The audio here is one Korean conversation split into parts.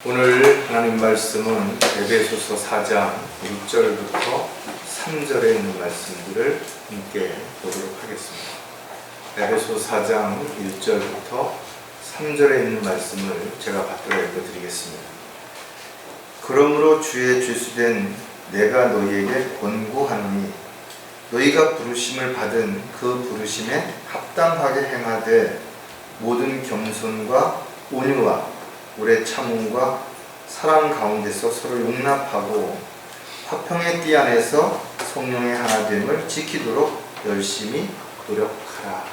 오늘 하나님 말씀은 에베소서 4장 1절부터 3절에 있는 말씀들을 함께 보도록 하겠습니다. 에베소 4장 1절부터 3절에 있는 말씀을 제가 받들어 읽어드리겠습니다. 그러므로 주의 죄수된 내가 너희에게 권고하노니 너희가 부르심을 받은 그 부르심에 합당하게 행하되 모든 겸손과 온유와 오래 참음과 사랑 가운데서 서로 용납하고 화평의 띠 안에서 성령의 하나됨을 지키도록 열심히 노력하라.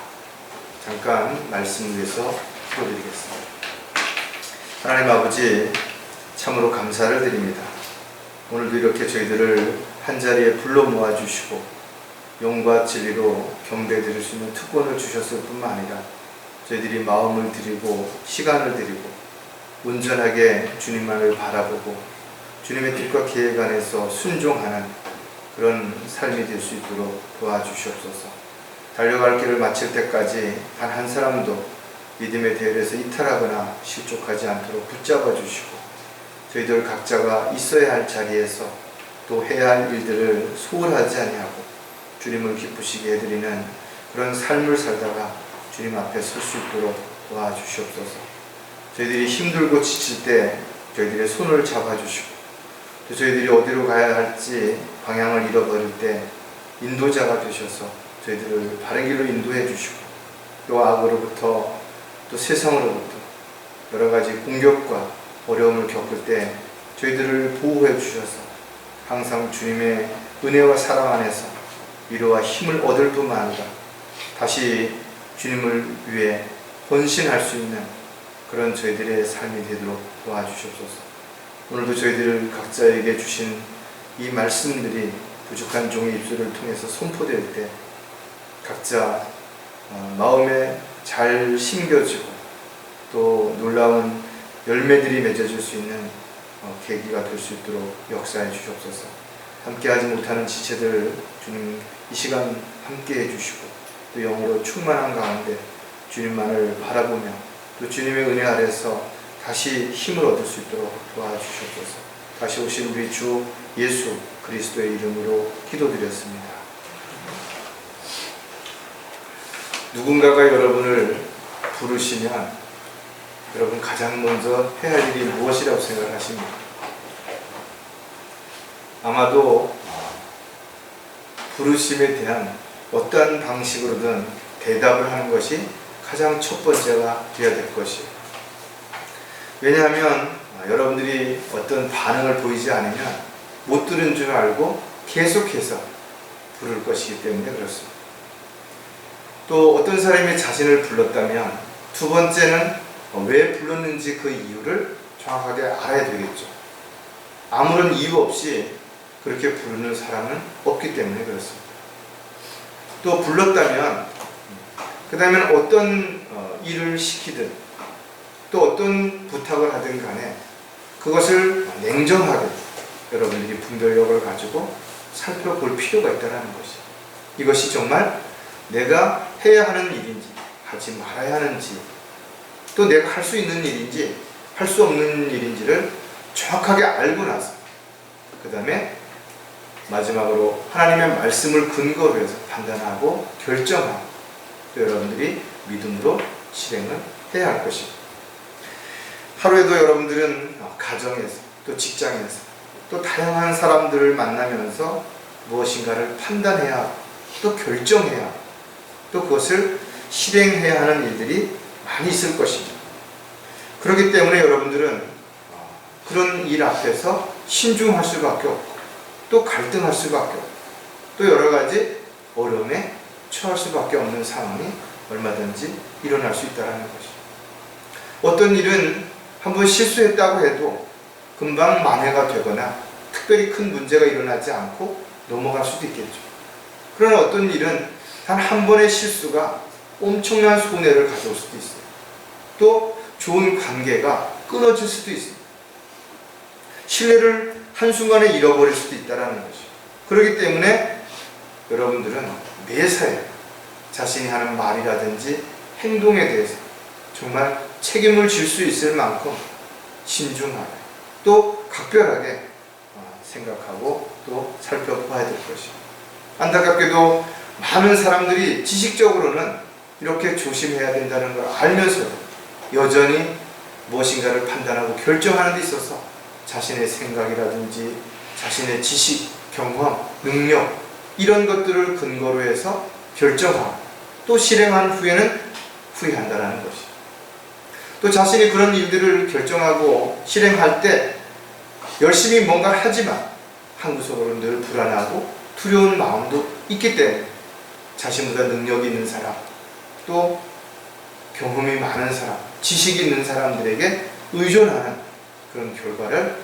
잠깐 말씀 위해서 기도드리겠습니다. 하나님 아버지, 참으로 감사를 드립니다. 오늘도 이렇게 저희들을 한자리에 불러 모아주시고 용과 진리로 경배드릴 수 있는 특권을 주셨을 뿐만 아니라 저희들이 마음을 드리고 시간을 드리고 온전하게 주님만을 바라보고 주님의 뜻과 계획 안에서 순종하는 그런 삶이 될 수 있도록 도와주시옵소서. 달려갈 길을 마칠 때까지 단 한 사람도 믿음의 대열에서 이탈하거나 실족하지 않도록 붙잡아 주시고 저희들 각자가 있어야 할 자리에서 또 해야 할 일들을 소홀하지 아니하고 주님을 기쁘시게 해드리는 그런 삶을 살다가 주님 앞에 설 수 있도록 도와주시옵소서. 저희들이 힘들고 지칠 때 저희들의 손을 잡아주시고 또 저희들이 어디로 가야 할지 방향을 잃어버릴 때 인도자가 되셔서 저희들을 바른 길로 인도해 주시고 또 악으로부터 또 세상으로부터 여러 가지 공격과 어려움을 겪을 때 저희들을 보호해 주셔서 항상 주님의 은혜와 사랑 안에서 위로와 힘을 얻을 뿐만 아니라 다시 주님을 위해 헌신할 수 있는 그런 저희들의 삶이 되도록 도와주시옵소서. 오늘도 저희들 각자에게 주신 이 말씀들이 부족한 종의 입술을 통해서 선포될 때 각자 마음에 잘 심겨지고 또 놀라운 열매들이 맺어질 수 있는 계기가 될 수 있도록 역사해 주시옵소서. 함께하지 못하는 지체들 주님 이 시간 함께해 주시고 또 영으로 충만한 가운데 주님만을 바라보며 또 주님의 은혜 아래서 다시 힘을 얻을 수 있도록 도와주시옵소서. 다시 오신 우리 주 예수 그리스도의 이름으로 기도드렸습니다. 누군가가 여러분을 부르시면 여러분 가장 먼저 해야 할 일이 무엇이라고 생각하십니까? 아마도 부르심에 대한 어떠한 방식으로든 대답을 하는 것이 가장 첫 번째가 되어야 될 것이에요. 왜냐하면 여러분들이 어떤 반응을 보이지 않으면 못 들은 줄 알고 계속해서 부를 것이기 때문에 그렇습니다. 또 어떤 사람이 자신을 불렀다면 두 번째는 왜 불렀는지 그 이유를 정확하게 알아야 되겠죠. 아무런 이유 없이 그렇게 부르는 사람은 없기 때문에 그렇습니다. 또 불렀다면 그 다음에 어떤 일을 시키든 또 어떤 부탁을 하든 간에 그것을 냉정하게 여러분들이 분별력을 가지고 살펴볼 필요가 있다는 것이죠. 이것이 정말 내가 해야 하는 일인지 하지 말아야 하는지 또 내가 할 수 있는 일인지 할 수 없는 일인지를 정확하게 알고 나서 그 다음에 마지막으로 하나님의 말씀을 근거로 해서 판단하고 결정하고 또 여러분들이 믿음으로 실행을 해야 할 것입니다. 하루에도 여러분들은 가정에서 또 직장에서 또 다양한 사람들을 만나면서 무엇인가를 판단해야 하고 또 결정해야 하고 또 그것을 실행해야 하는 일들이 많이 있을 것입니다. 그렇기 때문에 여러분들은 그런 일 앞에서 신중할 수밖에 없고 또 갈등할 수밖에 없고 또 여러 가지 어려움에 처할 수밖에 없는 상황이 얼마든지 일어날 수 있다는 것이죠. 어떤 일은 한번 실수했다고 해도 금방 만회가 되거나 특별히 큰 문제가 일어나지 않고 넘어갈 수도 있겠죠. 그러나 어떤 일은 단 한 번의 실수가 엄청난 손해를 가져올 수도 있어요. 또 좋은 관계가 끊어질 수도 있습니다. 신뢰를 한순간에 잃어버릴 수도 있다는 것이죠. 그렇기 때문에 여러분들은 매사에 자신이 하는 말이라든지 행동에 대해서 정말 책임을 질 수 있을 만큼 신중하게 또 각별하게 생각하고 또 살펴봐야 될 것입니다. 안타깝게도 많은 사람들이 지식적으로는 이렇게 조심해야 된다는 걸 알면서도 여전히 무엇인가를 판단하고 결정하는 데 있어서 자신의 생각이라든지 자신의 지식, 경험, 능력 이런 것들을 근거로 해서 결정하고 또 실행한 후에는 후회한다는 것이죠. 또 자신이 그런 일들을 결정하고 실행할 때 열심히 뭔가 하지만 한구석으로 늘 불안하고 두려운 마음도 있기 때문에 자신보다 능력이 있는 사람, 또 경험이 많은 사람, 지식이 있는 사람들에게 의존하는 그런 결과를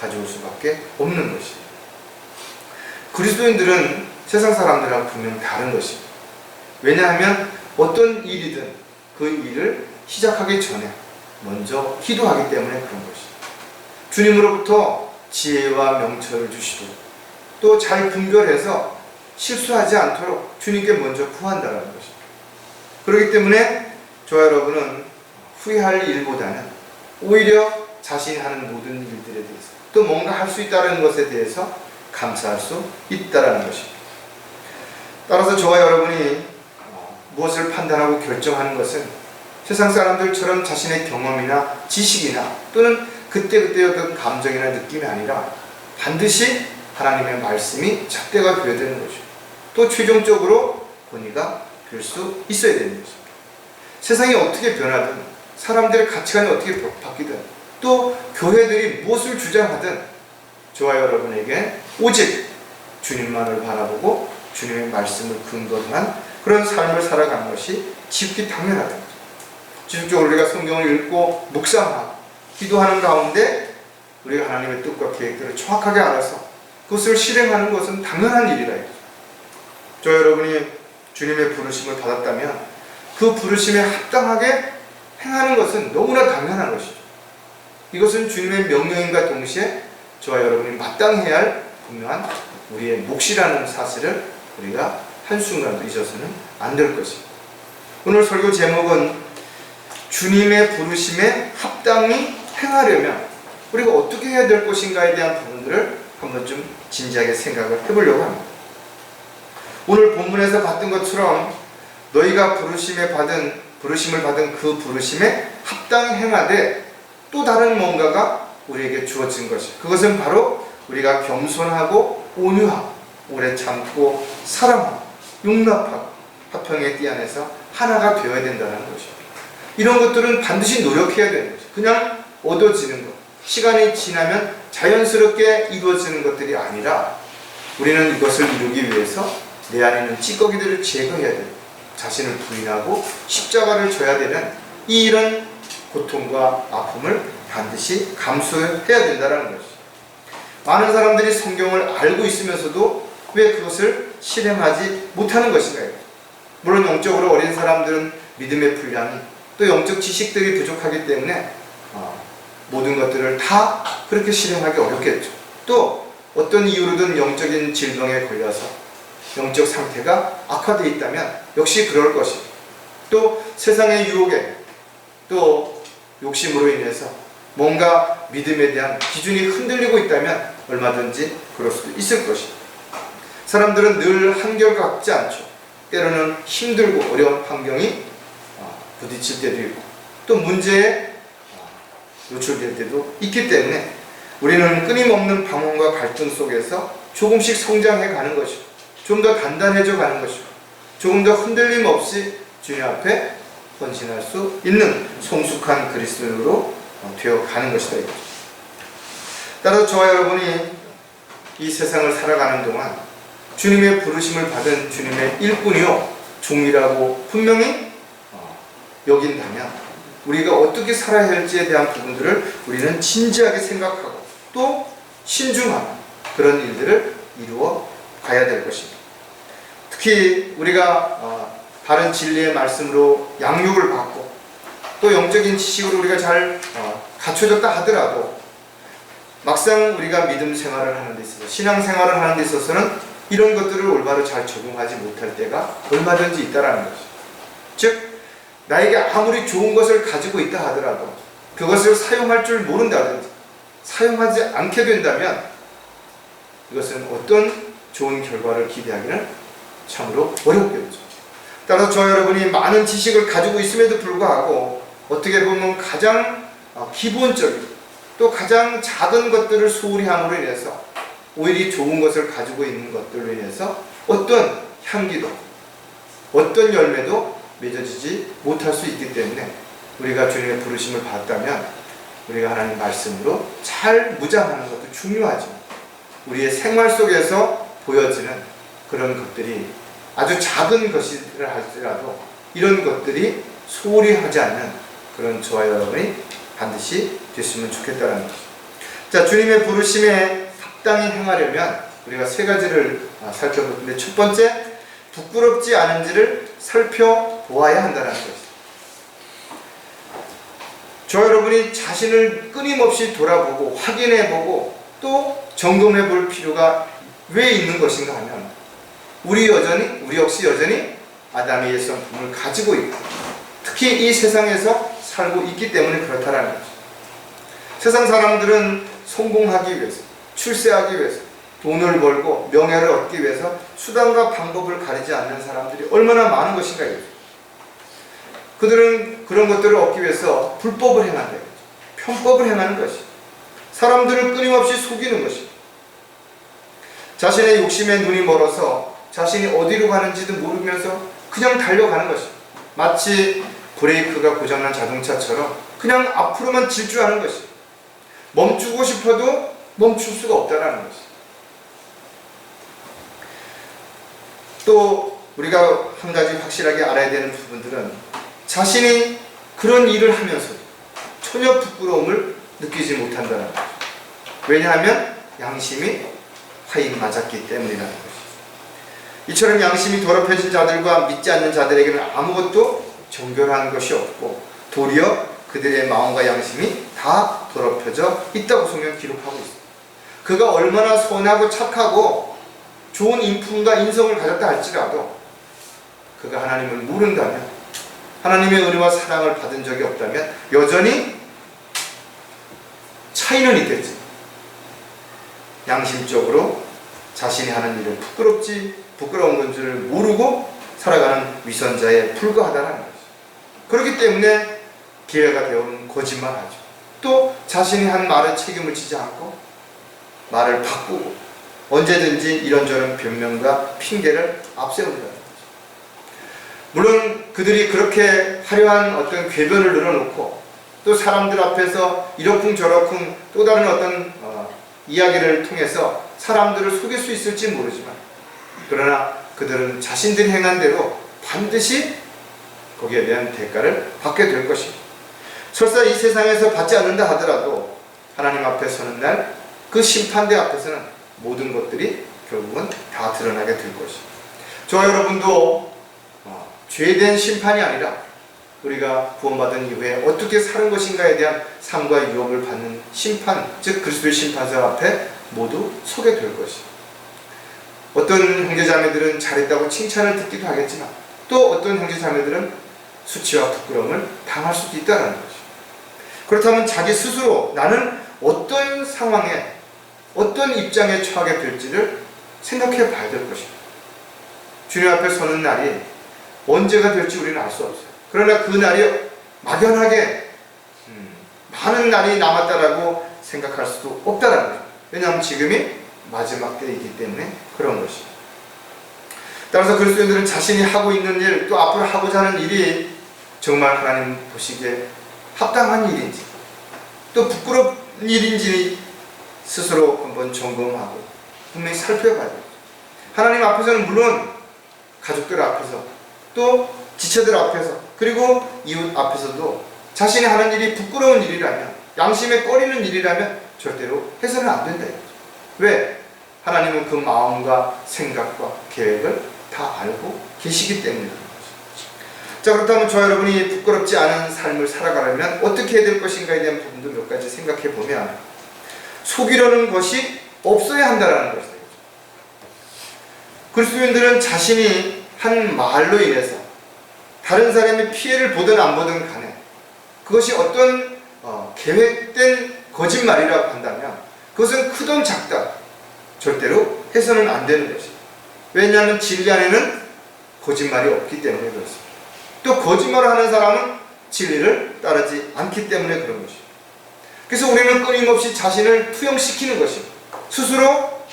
가져올 수밖에 없는 것입니다. 그리스도인들은 세상 사람들하고 분명 다른 것입니다. 왜냐하면 어떤 일이든 그 일을 시작하기 전에 먼저 기도하기 때문에 그런 것입니다. 주님으로부터 지혜와 명철을 주시도록 또 잘 분별해서 실수하지 않도록 주님께 먼저 구한다는 것입니다. 그렇기 때문에 저와 여러분은 후회할 일보다는 오히려 자신이 하는 모든 일들에 대해서 또 뭔가 할 수 있다는 것에 대해서 감사할 수 있다는 것입니다. 따라서 저와 여러분이 무엇을 판단하고 결정하는 것은 세상 사람들처럼 자신의 경험이나 지식이나 또는 그때그때 어떤 감정이나 느낌이 아니라 반드시 하나님의 말씀이 잣대가 되어야 되는 것이고 또 최종적으로 권위가 될 수 있어야 되는 것입니다. 세상이 어떻게 변하든 사람들의 가치관이 어떻게 바뀌든 또 교회들이 무엇을 주장하든 저와 여러분에게 오직 주님만을 바라보고 주님의 말씀을 근거로 한 그런 삶을 살아가는 것이 지극히 당연하다. 지속적으로 우리가 성경을 읽고 묵상하고 기도하는 가운데 우리가 하나님의 뜻과 계획들을 정확하게 알아서 그것을 실행하는 것은 당연한 일이라. 저 여러분이 주님의 부르심을 받았다면 그 부르심에 합당하게 행하는 것은 너무나 당연한 것이죠. 이것은 주님의 명령인과 동시에 저와 여러분이 마땅히 해야 할 분명한 우리의 몫이라는 사실을 우리가 한순간도 잊어서는 안 될 것입니다. 오늘 설교 제목은 주님의 부르심에 합당히 행하려면 우리가 어떻게 해야 될 것인가에 대한 부분들을 한번 좀 진지하게 생각을 해보려고 합니다. 오늘 본문에서 봤던 것처럼 너희가 부르심을 받은 그 부르심에 합당히 행하되 또 다른 뭔가가 우리에게 주어진 것이 그것은 바로 우리가 겸손하고 온유하고 오래 참고 사랑하고 용납하고 화평의 띠 안에서 하나가 되어야 된다는 것입니다. 이런 것들은 반드시 노력해야 되는 것이죠. 그냥 얻어지는 것, 시간이 지나면 자연스럽게 이루어지는 것들이 아니라 우리는 이것을 이루기 위해서 내 안에 있는 찌꺼기들을 제거해야 되고 자신을 부인하고 십자가를 져야 되는 이런 고통과 아픔을 반드시 감수해야 된다는 것이죠. 많은 사람들이 성경을 알고 있으면서도 왜 그것을 실행하지 못하는 것인가요? 물론 영적으로 어린 사람들은 믿음의 분량이 또 영적 지식들이 부족하기 때문에 모든 것들을 다 그렇게 실행하기 어렵겠죠. 또 어떤 이유로든 영적인 질병에 걸려서 영적 상태가 악화되어 있다면 역시 그럴 것이고 또 세상의 유혹에 또 욕심으로 인해서 뭔가 믿음에 대한 기준이 흔들리고 있다면 얼마든지 그럴 수도 있을 것입니다. 사람들은 늘 한결같지 않죠. 때로는 힘들고 어려운 환경이 부딪힐 때도 있고 또 문제에 노출될 때도 있기 때문에 우리는 끊임없는 방황과 갈등 속에서 조금씩 성장해 가는 것이고 좀 더 단단해져 가는 것이고 조금 더 흔들림 없이 주님 앞에 헌신할 수 있는 성숙한 그리스도인으로 되어 가는 것이다 이거죠. 따라서 저와 여러분이 이 세상을 살아가는 동안 주님의 부르심을 받은 주님의 일꾼이요 종이라고 분명히 여긴다면 우리가 어떻게 살아야 할지에 대한 부분들을 우리는 진지하게 생각하고 또 신중한 그런 일들을 이루어 가야 될 것입니다. 특히 우리가 바른 진리의 말씀으로 양육을 받고 또 영적인 지식으로 우리가 잘 갖춰졌다 하더라도 막상 우리가 믿음 생활을 하는 데 있어서 신앙 생활을 하는 데 있어서는 이런 것들을 올바로 잘 적용하지 못할 때가 얼마든지 있다라는 것이죠. 즉 나에게 아무리 좋은 것을 가지고 있다 하더라도 그것을 사용할 줄 모른다든지 사용하지 않게 된다면 이것은 어떤 좋은 결과를 기대하기는 참으로 어렵겠죠. 따라서 저와 여러분이 많은 지식을 가지고 있음에도 불구하고 어떻게 보면 가장 기본적인 또 가장 작은 것들을 소홀히 함으로 인해서 오히려 좋은 것을 가지고 있는 것들로 인해서 어떤 향기도 어떤 열매도 맺어지지 못할 수 있기 때문에 우리가 주님의 부르심을 받았다면 우리가 하나님 말씀으로 잘 무장하는 것도 중요하지만 우리의 생활 속에서 보여지는 그런 것들이 아주 작은 것이라 할지라도 이런 것들이 소홀히 하지 않는 그런 저와 여러분이 반드시 됐으면 좋겠다는 것입니다. 자, 주님의 부르심에 합당히 행하려면 우리가 세 가지를 살펴볼 텐데, 첫 번째, 부끄럽지 않은지를 살펴보아야 한다는 것입니다. 저 여러분이 자신을 끊임없이 돌아보고 확인해보고 또 점검해볼 필요가 왜 있는 것인가 하면 우리 역시 여전히 아담의 옛 성품을 가지고 있고 특히 이 세상에서 살고 있기 때문에 그렇다라는 거죠. 세상 사람들은 성공하기 위해서, 출세하기 위해서, 돈을 벌고 명예를 얻기 위해서 수단과 방법을 가리지 않는 사람들이 얼마나 많은 것인가 이거죠. 그들은 그런 것들을 얻기 위해서 불법을 행한다 이거죠. 편법을 행하는 것이, 사람들을 끊임없이 속이는 것이, 자신의 욕심에 눈이 멀어서 자신이 어디로 가는지도 모르면서 그냥 달려가는 것이, 마치 브레이크가 고장난 자동차처럼 그냥 앞으로만 질주하는 것이, 멈추고 싶어도 멈출 수가 없다는 것이. 또 우리가 한 가지 확실하게 알아야 되는 부분들은 자신이 그런 일을 하면서도 전혀 부끄러움을 느끼지 못한다는 것이죠. 왜냐하면 양심이 화인 맞았기 때문이라는 것이죠. 이처럼 양심이 더럽혀진 자들과 믿지 않는 자들에게는 아무것도 정결한 것이 없고 도리어 그들의 마음과 양심이 다 더럽혀져 있다고 성경은 기록하고 있습니다. 그가 얼마나 선하고 착하고 좋은 인품과 인성을 가졌다 할지라도 그가 하나님을 모른다면, 하나님의 은혜와 사랑을 받은 적이 없다면 여전히 차이는 있겠지. 양심적으로 자신이 하는 일을 부끄러운 건지를 모르고 살아가는 위선자에 불과하다는 것이죠. 그렇기 때문에 기회가 되어오는 거짓말하죠. 또 자신이 한 말에 책임을 지지 않고 말을 바꾸고 언제든지 이런저런 변명과 핑계를 앞세운다는 거죠. 물론 그들이 그렇게 화려한 어떤 궤변을 늘어놓고 또 사람들 앞에서 이러쿵저러쿵 또 다른 어떤 이야기를 통해서 사람들을 속일 수 있을지 모르지만, 그러나 그들은 자신들이 행한 대로 반드시 거기에 대한 대가를 받게 될 것입니다. 설사 이 세상에서 받지 않는다 하더라도 하나님 앞에 서는 날 그 심판대 앞에서는 모든 것들이 결국은 다 드러나게 될 것입니다. 저와 여러분도 죄된 심판이 아니라 우리가 구원받은 이후에 어떻게 사는 것인가에 대한 삶과 유업을 받는 심판, 즉 그리스도의 심판서 앞에 모두 서게 될 것입니다. 어떤 형제자매들은 잘했다고 칭찬을 듣기도 하겠지만 또 어떤 형제자매들은 수치와 부끄러움을 당할 수도 있다는 것입니다. 그렇다면 자기 스스로 나는 어떤 상황에 어떤 입장에 처하게 될지를 생각해 봐야 될 것입니다. 주님 앞에 서는 날이 언제가 될지 우리는 알 수 없어요. 그러나 그 날이 막연하게 많은 날이 남았다라고 생각할 수도 없다라는 거죠. 왜냐하면 지금이 마지막 때이기 때문에 그런 것입니다. 따라서 그리스도인들은 자신이 하고 있는 일, 또 앞으로 하고자 하는 일이 정말 하나님 보시기에 합당한 일인지 또 부끄러운 일인지 스스로 한번 점검하고 분명히 살펴봐야 돼요. 하나님 앞에서는 물론 가족들 앞에서 또 지체들 앞에서 그리고 이웃 앞에서도 자신이 하는 일이 부끄러운 일이라면, 양심에 꺼리는 일이라면 절대로 해서는 안 된다. 왜? 하나님은 그 마음과 생각과 계획을 다 알고 계시기 때문이라는 거죠. 자, 그렇다면 저 여러분이 부끄럽지 않은 삶을 살아가려면 어떻게 해야 될 것인가에 대한 부분도 몇 가지 생각해 보면 속이려는 것이 없어야 한다는 것이죠. 그리스도인들은 자신이 한 말로 인해서 다른 사람이 피해를 보든 안 보든 간에 그것이 어떤 계획된 거짓말이라고 한다면 그것은 크든 작다 절대로 해서는 안 되는 것입니다. 왜냐하면 진리 안에는 거짓말이 없기 때문에 그렇습니다. 또 거짓말을 하는 사람은 진리를 따르지 않기 때문에 그런 것입니다. 그래서 우리는 끊임없이 자신을 투영시키는 것입니다. 스스로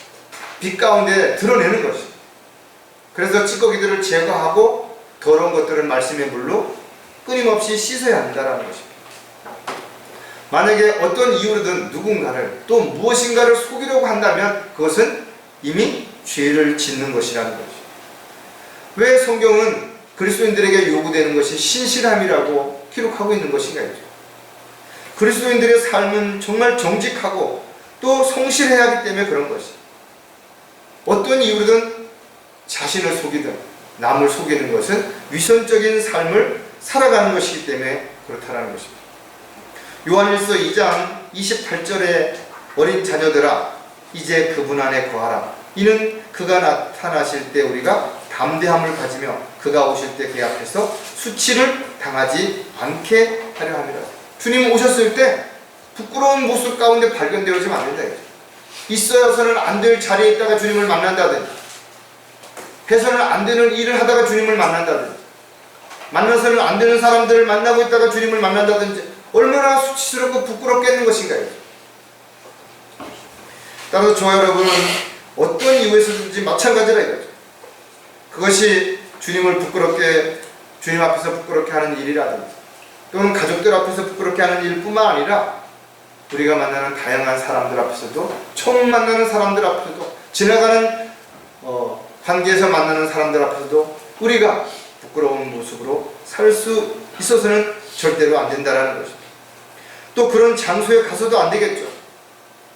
빛 가운데 드러내는 것입니다. 그래서 찌꺼기들을 제거하고 더러운 것들을 말씀의 물로 끊임없이 씻어야 한다는 것입니다. 만약에 어떤 이유로든 누군가를 또 무엇인가를 속이려고 한다면 그것은 이미 죄를 짓는 것이라는 것입니다. 왜 성경은 그리스도인들에게 요구되는 것이 신실함이라고 기록하고 있는 것인가? 그리스도인들의 삶은 정말 정직하고 또 성실해야 하기 때문에 그런 것입니다. 어떤 이유로든 자신을 속이든 남을 속이는 것은 위선적인 삶을 살아가는 것이기 때문에 그렇다는 것입니다. 요한일서 2장 28절에 어린 자녀들아 이제 그분 안에 거하라. 이는 그가 나타나실 때 우리가 담대함을 가지며 그가 오실 때 그 앞에서 수치를 당하지 않게 하려 합니다. 주님 오셨을 때 부끄러운 모습 가운데 발견되어지면 안 된다. 있어서는 안 될 자리에 있다가 주님을 만난다든지 해서는 안 되는 일을 하다가 주님을 만난다든지 만나서는 안 되는 사람들을 만나고 있다가 주님을 만난다든지 얼마나 수치스럽고 부끄럽겠는 것인가요? 따라서 저와 여러분은 어떤 이유에서든지 마찬가지라 이거죠. 그것이 주님을 부끄럽게 주님 앞에서 부끄럽게 하는 일이라든지 또는 가족들 앞에서 부끄럽게 하는 일뿐만 아니라 우리가 만나는 다양한 사람들 앞에서도 처음 만나는 사람들 앞에서도 지나가는 관계에서 만나는 사람들 앞에서도 우리가 부끄러운 모습으로 살 수 있어서는 절대로 안 된다는 것입니다. 또 그런 장소에 가서도 안 되겠죠.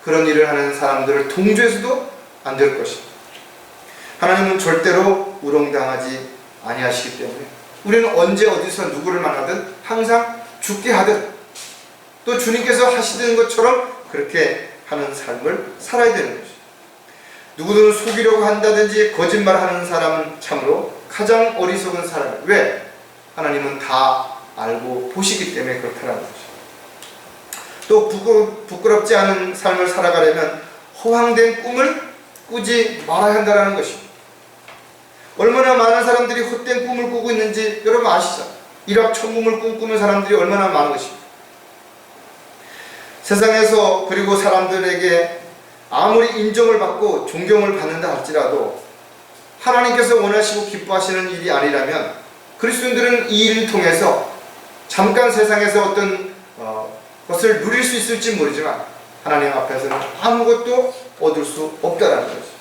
그런 일을 하는 사람들을 동조해서도 안 될 것입니다. 하나님은 절대로 우롱당하지 아니하시기 때문에 우리는 언제 어디서 누구를 만나든 항상 죽게 하듯 또 주님께서 하시는 것처럼 그렇게 하는 삶을 살아야 되는 것입니다. 누구든 속이려고 한다든지 거짓말하는 사람은 참으로 가장 어리석은 사람이에요. 왜? 하나님은 다 알고 보시기 때문에 그렇다는 것입니다. 또 부끄럽지 않은 삶을 살아가려면 허황된 꿈을 꾸지 말아야 한다는 것입니다. 얼마나 많은 사람들이 헛된 꿈을 꾸고 있는지 여러분 아시죠? 일확천금을 꿈꾸는 사람들이 얼마나 많은 것입니다. 세상에서 그리고 사람들에게 아무리 인정을 받고 존경을 받는다 할지라도 하나님께서 원하시고 기뻐하시는 일이 아니라면 그리스도인들은 이 일을 통해서 잠깐 세상에서 어떤 것을 누릴 수 있을지 모르지만 하나님 앞에서는 아무것도 얻을 수 없다라는 것입니다.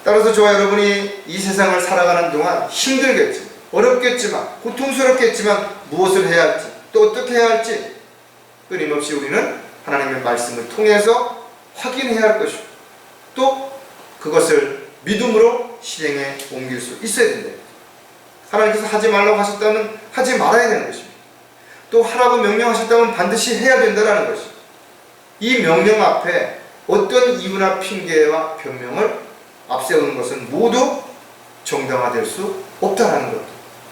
따라서 저와 여러분이 이 세상을 살아가는 동안 힘들겠지, 어렵겠지만, 고통스럽겠지만 무엇을 해야 할지, 또 어떻게 해야 할지 끊임없이 우리는 하나님의 말씀을 통해서 확인해야 할 것이고 또 그것을 믿음으로 실행에 옮길 수 있어야 된다. 하나님께서 하지 말라고 하셨다면 하지 말아야 되는 것입니다. 또 하라고 명령하셨다면 반드시 해야 된다는 것입니다. 이 명령 앞에 어떤 이유나 핑계와 변명을 앞세우는 것은 모두 정당화될 수 없다는 것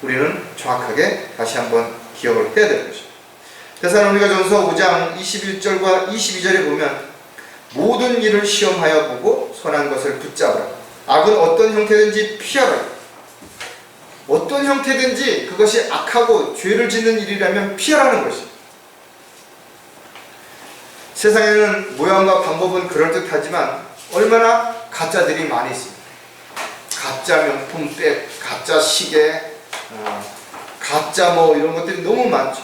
우리는 정확하게 다시 한번 기억을 해야 될 것입니다. 데살로니가전서 5장 21절과 22절에 보면 모든 일을 시험하여 보고 선한 것을 붙잡으라. 악은 어떤 형태든지 피하라. 어떤 형태든지 그것이 악하고 죄를 짓는 일이라면 피하라는 것입니다. 세상에는 모양과 방법은 그럴듯하지만 얼마나 가짜들이 많이 있습니다. 가짜 명품백, 가짜 시계, 가짜 이런 것들이 너무 많죠.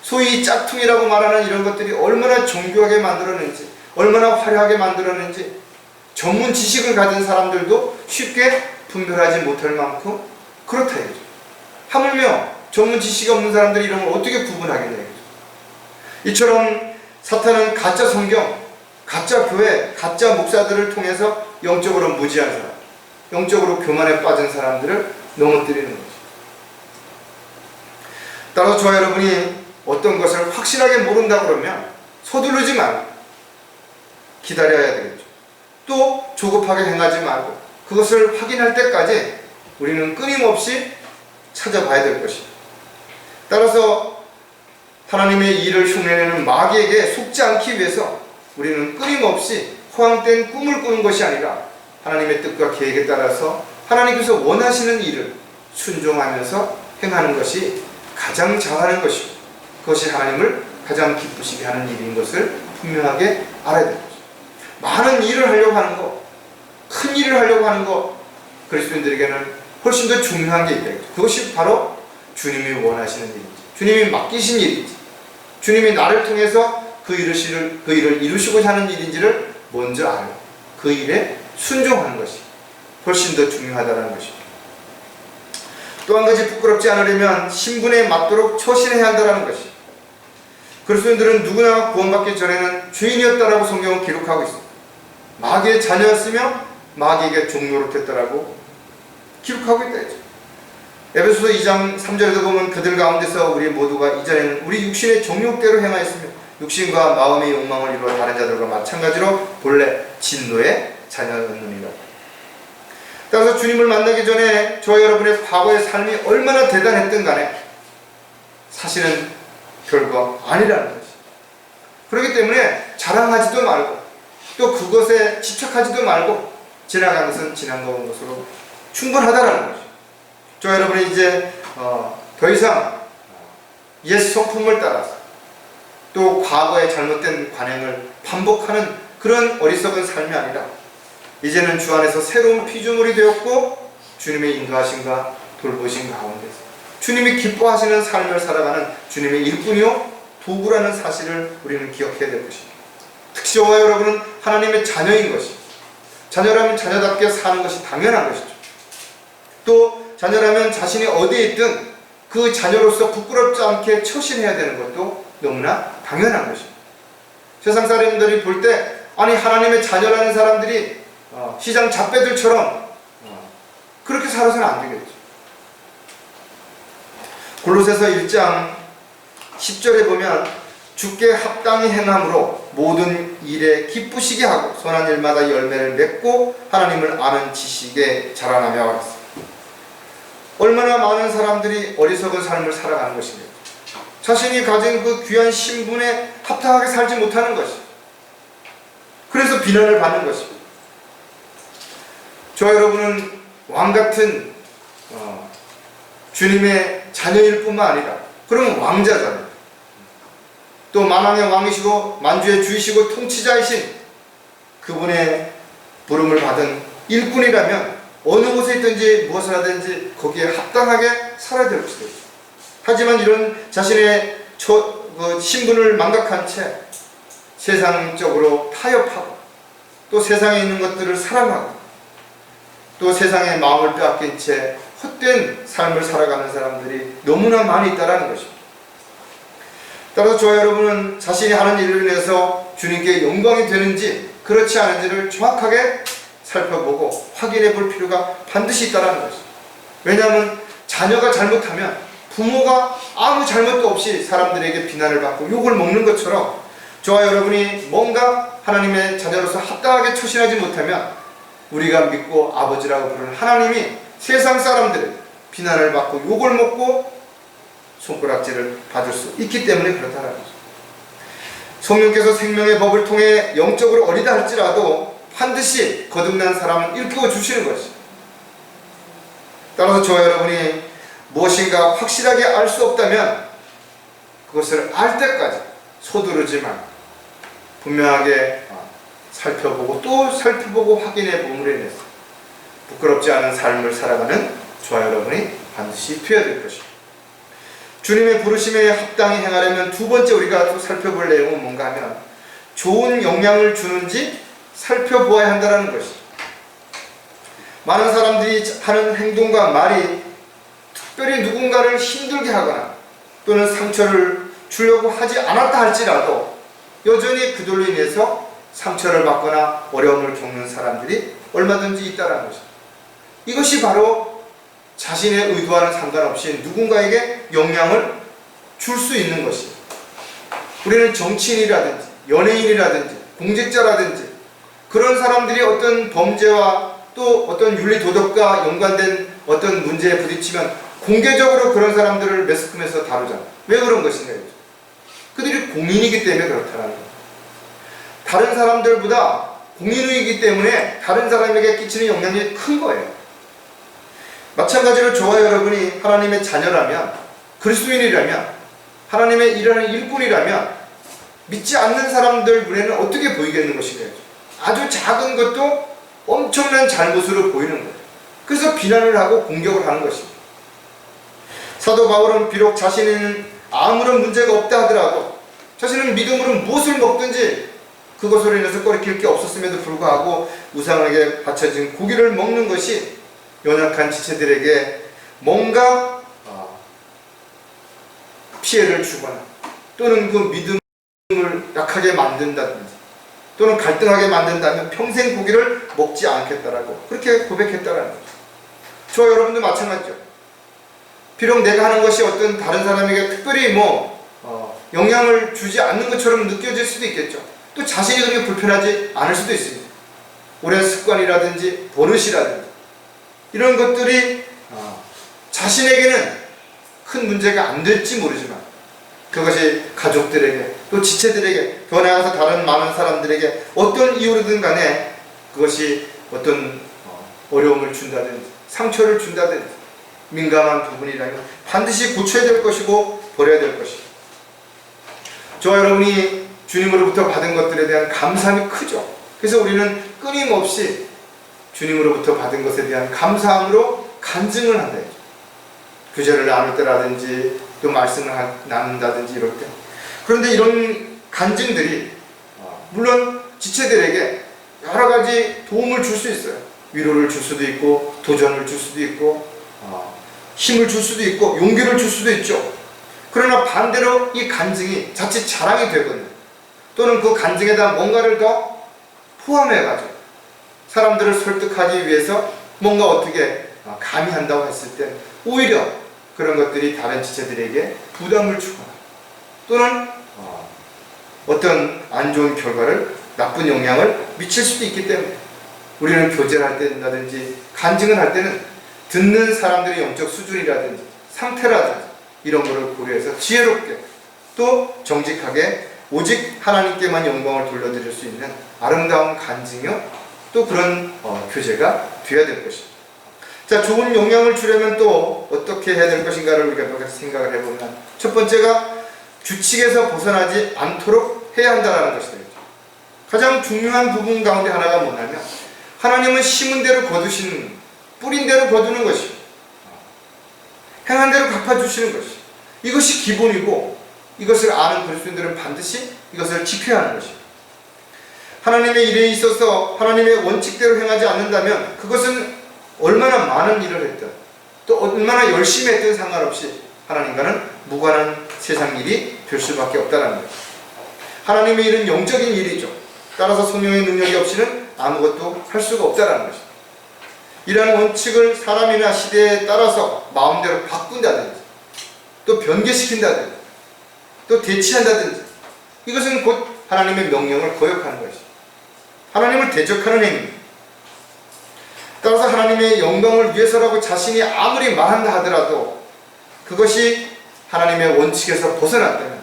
소위 짝퉁이라고 말하는 이런 것들이 얼마나 정교하게 만들어냈는지, 얼마나 화려하게 만들어냈는지 전문 지식을 가진 사람들도 쉽게 분별하지 못할 만큼 그렇다 이거죠. 하물며 전문 지식이 없는 사람들이 이런 걸 어떻게 구분하겠냐 이거죠. 이처럼 사탄은 가짜 성경, 가짜 교회, 가짜 목사들을 통해서 영적으로 무지한 사람, 영적으로 교만에 빠진 사람들을 넘어뜨리는 거죠. 따라서 저와 여러분이 어떤 것을 확실하게 모른다 그러면 서두르지 말고 기다려야 되겠죠. 또 조급하게 행하지 말고 그것을 확인할 때까지 우리는 끊임없이 찾아봐야 될 것입니다. 따라서 하나님의 일을 흉내내는 마귀에게 속지 않기 위해서 우리는 끊임없이 허황된 꿈을 꾸는 것이 아니라 하나님의 뜻과 계획에 따라서 하나님께서 원하시는 일을 순종하면서 행하는 것이 가장 잘하는 것이고 그것이 하나님을 가장 기쁘시게 하는 일인 것을 분명하게 알아야 됩니다. 많은 일을 하려고 하는 것, 큰 일을 하려고 하는 것, 그리스도인들에게는 훨씬 더 중요한 게 있다. 그것이 바로 주님이 원하시는 일인지, 주님이 맡기신 일인지, 주님이 나를 통해서 그 일을 이루시고자 하는 일인지를 먼저 알고 그 일에 순종하는 것이 훨씬 더 중요하다는 것입니다. 또 한 가지 부끄럽지 않으려면 신분에 맞도록 처신해야 한다는 것이. 그리스도인들은 누구나 구원받기 전에는 죄인이었다라고 성경은 기록하고 있습니다. 마귀의 자녀였으며 마귀에게 종노릇했다라고 기록하고 있다 했죠. 에베소서 2장 3절에도 보면 그들 가운데서 우리 모두가 이전에는 우리 육신의 정욕대로 행하였으며 육신과 마음의 욕망을 이루어 다른 자들과 마찬가지로 본래 진노의 자녀였느니라. 따라서 주님을 만나기 전에 저와 여러분의 과거의 삶이 얼마나 대단했든 간에 사실은 별거 아니라는 것이. 그렇기 때문에 자랑하지도 말고 또 그것에 집착하지도 말고 지나간 것은 지나간 것으로 충분하다라는 것이. 저와 여러분이 이제 더 이상 옛 성품을 따라서 또 과거의 잘못된 관행을 반복하는 그런 어리석은 삶이 아니라 이제는 주 안에서 새로운 피조물이 되었고 주님의 인도하심과 돌보심 가운데서 주님이 기뻐하시는 삶을 살아가는 주님의 일꾼이요 도구라는 사실을 우리는 기억해야 될 것입니다. 특히 저와 여러분은 하나님의 자녀인 것이, 자녀라면 자녀답게 사는 것이 당연한 것이죠. 또 자녀라면 자신이 어디에 있든 그 자녀로서 부끄럽지 않게 처신해야 되는 것도 너무나 당연한 것입니다. 세상 사람들이 볼 때 아니 하나님의 자녀라는 사람들이 시장 잡배들처럼 그렇게 살아서는 안 되겠죠. 골로새서 1장 10절에 보면 주께 합당히 행함으로 모든 일에 기쁘시게 하고 선한 일마다 열매를 맺고 하나님을 아는 지식에 자라나며 하였습니다. 얼마나 많은 사람들이 어리석은 삶을 살아가는 것입니다. 자신이 가진 그 귀한 신분에 합당하게 살지 못하는 것이. 그래서 비난을 받는 것입니다. 저와 여러분은 왕같은 주님의 자녀일 뿐만 아니라 그러면 왕자잖아요. 또 만왕의 왕이시고 만주의 주이시고 통치자이신 그분의 부름을 받은 일꾼이라면 어느 곳에 있든지 무엇을 하든지 거기에 합당하게 살아야 될 것이다. 하지만 이런 자신의 신분을 망각한 채 세상적으로 타협하고 또 세상에 있는 것들을 사랑하고 또 세상의 마음을 빼앗긴 채 헛된 삶을 살아가는 사람들이 너무나 많이 있다는 것입니다. 따라서 저와 여러분은 자신이 하는 일을 인해서 주님께 영광이 되는지 그렇지 않은지를 정확하게 살펴보고 확인해 볼 필요가 반드시 있다는 것입니다. 왜냐하면 자녀가 잘못하면 부모가 아무 잘못도 없이 사람들에게 비난을 받고 욕을 먹는 것처럼 저와 여러분이 뭔가 하나님의 자녀로서 합당하게 처신하지 못하면 우리가 믿고 아버지라고 부르는 하나님이 세상 사람들의 비난을 받고 욕을 먹고 손가락질을 받을 수 있기 때문에 그렇다는 거죠. 성령께서 생명의 법을 통해 영적으로 어리다 할지라도 반드시 거듭난 사람을 일깨워 주시는 것이. 따라서 저와 여러분이 무엇인가 확실하게 알 수 없다면 그것을 알 때까지 서두르지 말고 분명하게 살펴보고 또 살펴보고 확인해 봄으로 인해서 부끄럽지 않은 삶을 살아가는 저와 여러분이 반드시 되어야 될 것입니다. 주님의 부르심에 합당히 행하려면 두 번째 우리가 또 살펴볼 내용은 뭔가 하면 좋은 영향을 주는지 살펴보아야 한다는 것이. 많은 사람들이 하는 행동과 말이 특별히 누군가를 힘들게 하거나 또는 상처를 주려고 하지 않았다 할지라도 여전히 그들로 인해서 상처를 받거나 어려움을 겪는 사람들이 얼마든지 있다는 것입니다. 이것이 바로 자신의 의도와는 상관없이 누군가에게 영향을 줄 수 있는 것입니다. 우리는 정치인이라든지 연예인이라든지 공직자라든지 그런 사람들이 어떤 범죄와 또 어떤 윤리도덕과 연관된 어떤 문제에 부딪히면 공개적으로 그런 사람들을 매스컴에서 다루잖아요. 왜 그런 것인가요? 그들이 공인이기 때문에 그렇다는 거예요. 다른 사람들보다 공인이기 때문에 다른 사람에게 끼치는 영향이 큰 거예요. 마찬가지로 저와 여러분이 하나님의 자녀라면, 그리스도인이라면, 하나님의 일하는 일꾼이라면 믿지 않는 사람들 눈에는 어떻게 보이겠는 것인가요? 아주 작은 것도 엄청난 잘못으로 보이는 거예요. 그래서 비난을 하고 공격을 하는 것입니다. 사도 바울은 비록 자신은 아무런 문제가 없다 하더라도, 자신은 믿음으로 무엇을 먹든지 그것으로 인해서 꺼리킬 게 없었음에도 불구하고 우상에게 바쳐진 고기를 먹는 것이 연약한 지체들에게 뭔가 피해를 주거나 또는 그 믿음을 약하게 만든다든지 또는 갈등하게 만든다면 평생 고기를 먹지 않겠다라고 그렇게 고백했다라는 거죠. 저와 여러분도 마찬가지죠. 비록 내가 하는 것이 어떤 다른 사람에게 특별히 영향을 주지 않는 것처럼 느껴질 수도 있겠죠. 또 자신이 그렇게 불편하지 않을 수도 있습니다. 오랜 습관이라든지 버릇이라든지 이런 것들이 자신에게는 큰 문제가 안 될지 모르지만 그것이 가족들에게 또 지체들에게 더 나아가서 다른 많은 사람들에게 어떤 이유로든 간에 그것이 어떤 어려움을 준다든지 상처를 준다든지 민감한 부분이라면 반드시 고쳐야 될 것이고 버려야 될 것이고, 저와 여러분이 주님으로부터 받은 것들에 대한 감사함이 크죠. 그래서 우리는 끊임없이 주님으로부터 받은 것에 대한 감사함으로 간증을 한다. 교제를 나눌 때라든지 또 말씀을 나눈다든지 이럴 때. 그런데 이런 간증들이 물론 지체들에게 여러 가지 도움을 줄 수 있어요. 위로를 줄 수도 있고 도전을 줄 수도 있고 힘을 줄 수도 있고 용기를 줄 수도 있죠. 그러나 반대로 이 간증이 자칫 자랑이 되거든요. 또는 그 간증에다 뭔가를 더 포함해가지고 사람들을 설득하기 위해서 뭔가 어떻게 감히 한다고 했을 때 오히려 그런 것들이 다른 지체들에게 부담을 주거나 또는 어떤 안 좋은 결과를, 나쁜 영향을 미칠 수도 있기 때문에 우리는 교제를 할 때라든지 간증을 할 때는 듣는 사람들의 영적 수준이라든지 상태라든지 이런 것을 고려해서 지혜롭게 또 정직하게 오직 하나님께만 영광을 돌려드릴 수 있는 아름다운 간증이요 또 그런 교제가 되어야 될 것입니다. 자, 좋은 영향을 주려면 또 어떻게 해야 될 것인가를 우리가 몇 가지 생각을 해보면, 첫 번째가 규칙에서 벗어나지 않도록 해야 한다는 것이 되겠죠. 가장 중요한 부분 가운데 하나가 뭐냐면 하나님은 심은 대로 거두시는, 뿌린 대로 거두는 것이고 행한 대로 갚아주시는 것이, 이것이 기본이고 이것을 아는 그리스도인들은 반드시 이것을 지켜야 하는 것입니다. 하나님의 일에 있어서 하나님의 원칙대로 행하지 않는다면 그것은 얼마나 많은 일을 했든 또 얼마나 열심히 했든 상관없이 하나님과는 무관한 세상 일이 될 수밖에 없다는 거예요. 하나님의 일은 영적인 일이죠. 따라서 성령의 능력이 없이는 아무것도 할 수가 없다는 것입니다. 이러한 원칙을 사람이나 시대에 따라서 마음대로 바꾼다든지 또 변개시킨다든지 또 대치한다든지 이것은 곧 하나님의 명령을 거역하는 것입니다. 하나님을 대적하는 행위입니다. 따라서 하나님의 영광을 위해서라고 자신이 아무리 말한다 하더라도 그것이 하나님의 원칙에서 벗어났다면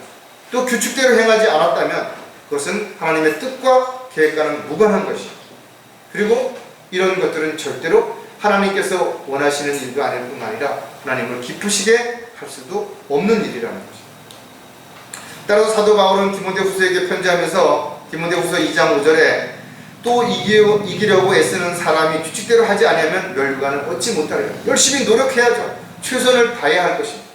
또 규칙대로 행하지 않았다면 그것은 하나님의 뜻과 계획과는 무관한 것입니다. 그리고 이런 것들은 절대로 하나님께서 원하시는 일도 아닐 뿐만 아니라 하나님을 기쁘시게 할 수도 없는 일이라는 것입니다. 따라서 사도 바울은 디모데후서에게 편지하면서 디모데후서 2장 5절에 또 이기려고 애쓰는 사람이 규칙대로 하지 않으면 멸관을 얻지 못하리라. 열심히 노력해야죠. 최선을 다해야 할 것입니다.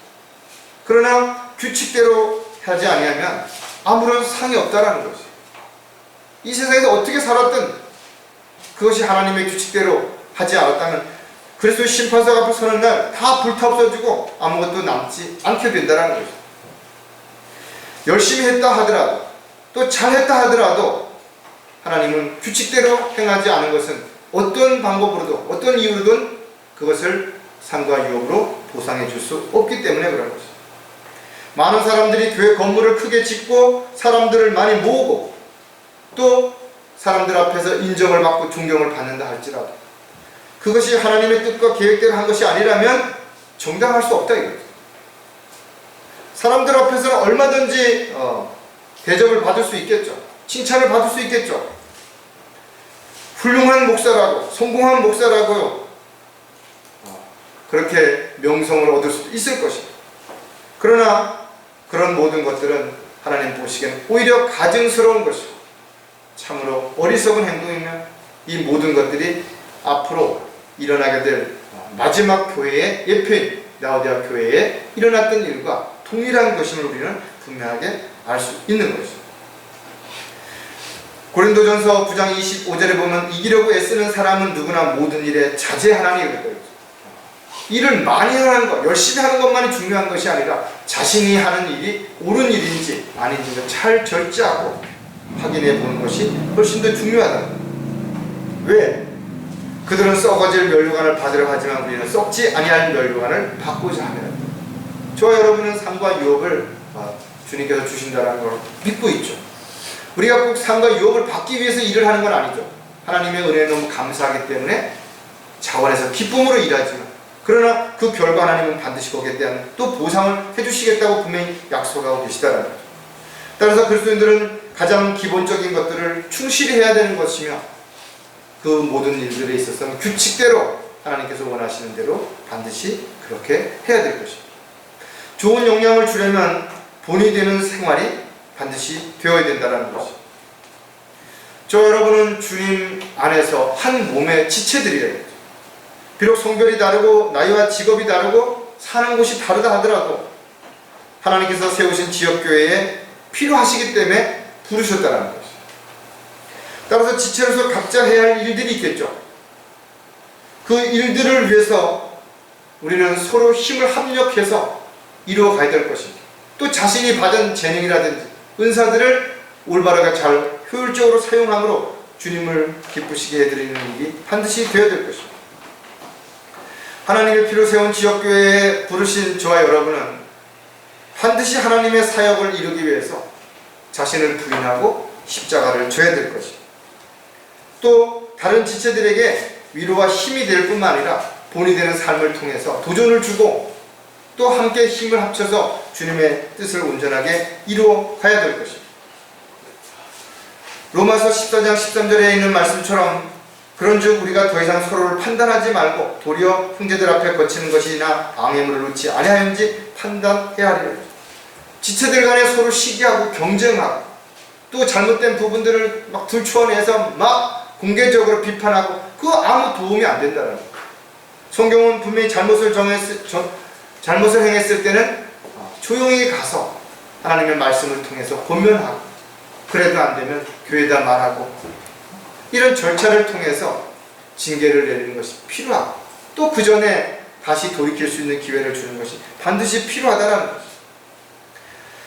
그러나 규칙대로 하지 않으면 아무런 상이 없다라는 것이에요. 이 세상에서 어떻게 살았든 그것이 하나님의 규칙대로 하지 않았다면 그리스도의 심판석 앞에 서는 날 다 불타없어지고 아무것도 남지 않게 된다는 것이죠. 열심히 했다 하더라도 또 잘했다 하더라도 하나님은 규칙대로 행하지 않은 것은 어떤 방법으로도 어떤 이유로든 그것을 상과 유업으로 보상해 줄 수 없기 때문에 그런 것이죠. 많은 사람들이 교회 건물을 크게 짓고 사람들을 많이 모으고 또 사람들 앞에서 인정을 받고 존경을 받는다 할지라도 그것이 하나님의 뜻과 계획대로 한 것이 아니라면 정당할 수 없다 이거죠. 사람들 앞에서는 얼마든지 대접을 받을 수 있겠죠. 칭찬을 받을 수 있겠죠. 훌륭한 목사라고, 성공한 목사라고요. 그렇게 명성을 얻을 수도 있을 것입니다. 그러나 그런 모든 것들은 하나님 보시기엔 오히려 가증스러운 것이고 참으로 어리석은 행동이며 이 모든 것들이 앞으로 일어나게 될 마지막 교회의 예표인 라오디아 교회에 일어났던 일과 동일한 것임을 우리는 분명하게 알 수 있는 것입니다. 고린도전서 9장 25절에 보면 이기려고 애쓰는 사람은 누구나 모든 일에 자제하라니 그랬거든요. 일을 많이 하는 것, 열심히 하는 것만이 중요한 것이 아니라 자신이 하는 일이 옳은 일인지 아닌지를 잘 절제하고 확인해 보는 것이 훨씬 더 중요하다. 왜? 그들은 썩어질 면류관을 받으려 하지만 우리는 썩지 아니할 면류관을 받고자 합니다. 저와 여러분은 상과 유업을 주님께서 주신다는 걸 믿고 있죠. 우리가 꼭 상과 유업을 받기 위해서 일을 하는 건 아니죠. 하나님의 은혜에 너무 감사하기 때문에 자원해서 기쁨으로 일하지만 그러나 그 결과 하나님은 반드시 거기에 대한 또 보상을 해주시겠다고 분명히 약속하고 계시다는 거죠. 따라서 그리스도인들은 가장 기본적인 것들을 충실히 해야 되는 것이며 그 모든 일들에 있어서는 규칙대로 하나님께서 원하시는 대로 반드시 그렇게 해야 될 것입니다. 좋은 영향을 주려면 본이 되는 생활이 반드시 되어야 된다는 것입니다. 저 여러분은 주님 안에서 한 몸의 지체들이래요. 비록 성별이 다르고 나이와 직업이 다르고 사는 곳이 다르다 하더라도 하나님께서 세우신 지역교회에 필요하시기 때문에 부르셨다는 것입니다. 따라서 지체로서 각자 해야 할 일들이 있겠죠. 그 일들을 위해서 우리는 서로 힘을 합력해서 이루어 가야 될 것입니다. 또 자신이 받은 재능이라든지 은사들을 올바르게 잘 효율적으로 사용함으로 주님을 기쁘시게 해드리는 일이 반드시 되어야 될 것입니다. 하나님의 피로 세운 지역교회에 부르신 저와 여러분은 반드시 하나님의 사역을 이루기 위해서 자신을 부인하고 십자가를 져야 될 것입니다. 또 다른 지체들에게 위로와 힘이 될 뿐만 아니라 본이 되는 삶을 통해서 도전을 주고 또 함께 힘을 합쳐서 주님의 뜻을 온전하게 이루어 가야 될 것입니다. 로마서 14장 13절에 있는 말씀처럼 그런즉 우리가 더 이상 서로를 판단하지 말고 도리어 형제들 앞에 거치는 것이나 방해물을 놓지 아니하는지 판단해야 하리라. 지체들 간에 서로 시기하고 경쟁하고 또 잘못된 부분들을 막 들추어내서 막 공개적으로 비판하고 그거 아무 도움이 안 된다는 거예요. 성경은 분명히 잘못을 행했을 때는 조용히 가서 하나님의 말씀을 통해서 권면하고 그래도 안 되면 교회에다 말하고 이런 절차를 통해서 징계를 내리는 것이 필요하고 또 그 전에 다시 돌이킬 수 있는 기회를 주는 것이 반드시 필요하다는 것입니다.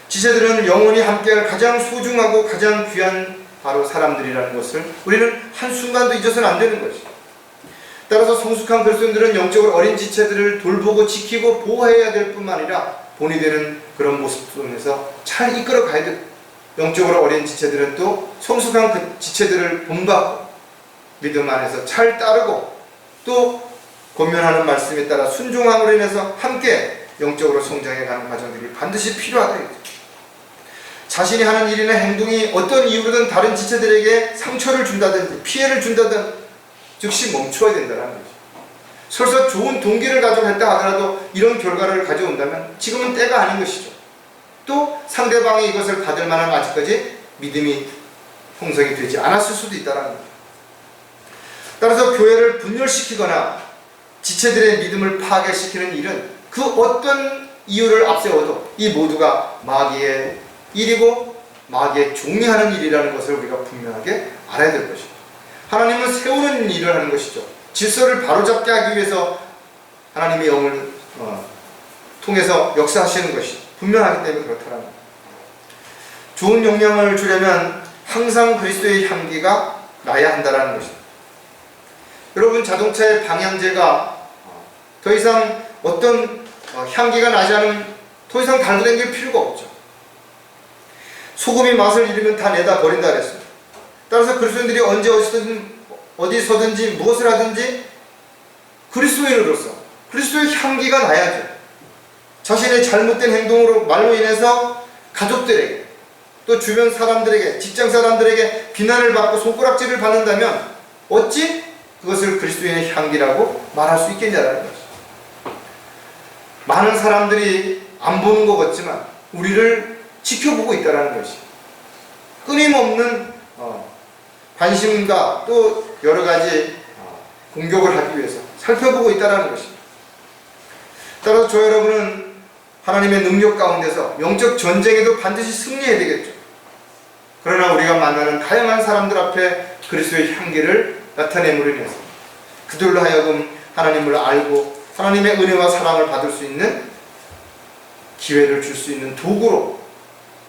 지체들은 영원히 함께할 가장 소중하고 가장 귀한 바로 사람들이라는 것을 우리는 한순간도 잊어서는 안 되는 것입니다. 따라서 성숙한 그리스도인들은 영적으로 어린 지체들을 돌보고 지키고 보호해야 될 뿐만 아니라 본이 되는 그런 모습 속에서 잘 이끌어 가야 됩니다. 영적으로 어린 지체들은 또 성숙한 그 지체들을 본받고 믿음 안에서 잘 따르고 또 권면하는 말씀에 따라 순종함으로 인해서 함께 영적으로 성장해가는 과정들이 반드시 필요하다. 자신이 하는 일이나 행동이 어떤 이유로든 다른 지체들에게 상처를 준다든지 피해를 준다든 즉시 멈춰야 된다는 거죠. 설사 좋은 동기를 가지고 했다 하더라도 이런 결과를 가져온다면 지금은 때가 아닌 것이죠. 또 상대방이 이것을 받을 만한 아직까지 믿음이 형성이 되지 않았을 수도 있다는 거죠. 따라서 교회를 분열시키거나 지체들의 믿음을 파괴시키는 일은 그 어떤 이유를 앞세워도 이 모두가 마귀의 일이고 마귀의 종이하는 일이라는 것을 우리가 분명하게 알아야 될 것입니다. 하나님은 세우는 일을 하는 것이죠. 질서를 바로잡게 하기 위해서 하나님의 영을 통해서 역사하시는 것이 분명하기 때문에 그렇다는 겁니다. 좋은 영향을 주려면 항상 그리스도의 향기가 나야 한다는 것입니다. 여러분, 자동차의 방향제가 더 이상 어떤 향기가 나지 않으면 더 이상 달고 다닐 필요가 없죠. 소금이 맛을 잃으면 다 내다 버린다 그랬습니다. 따라서 그리스도인들이 언제 어디서든지 무엇을 하든지 그리스도인으로서 그리스도의 향기가 나야죠. 자신의 잘못된 행동으로 말로 인해서 가족들에게, 또 주변 사람들에게, 직장 사람들에게 비난을 받고 손가락질을 받는다면 어찌 그것을 그리스도인의 향기라고 말할 수 있겠냐라는 것이죠. 많은 사람들이 안 보는 것 같지만 우리를 지켜보고 있다는 것이, 끊임없는 관심과 또 여러 가지 공격을 하기 위해서 살펴보고 있다는 것입니다. 따라서 저 여러분은 하나님의 능력 가운데서 영적 전쟁에도 반드시 승리해야 되겠죠. 그러나 우리가 만나는 다양한 사람들 앞에 그리스도의 향기를 나타냄으로 인해서 그들로 하여금 하나님을 알고 하나님의 은혜와 사랑을 받을 수 있는 기회를 줄 수 있는 도구로,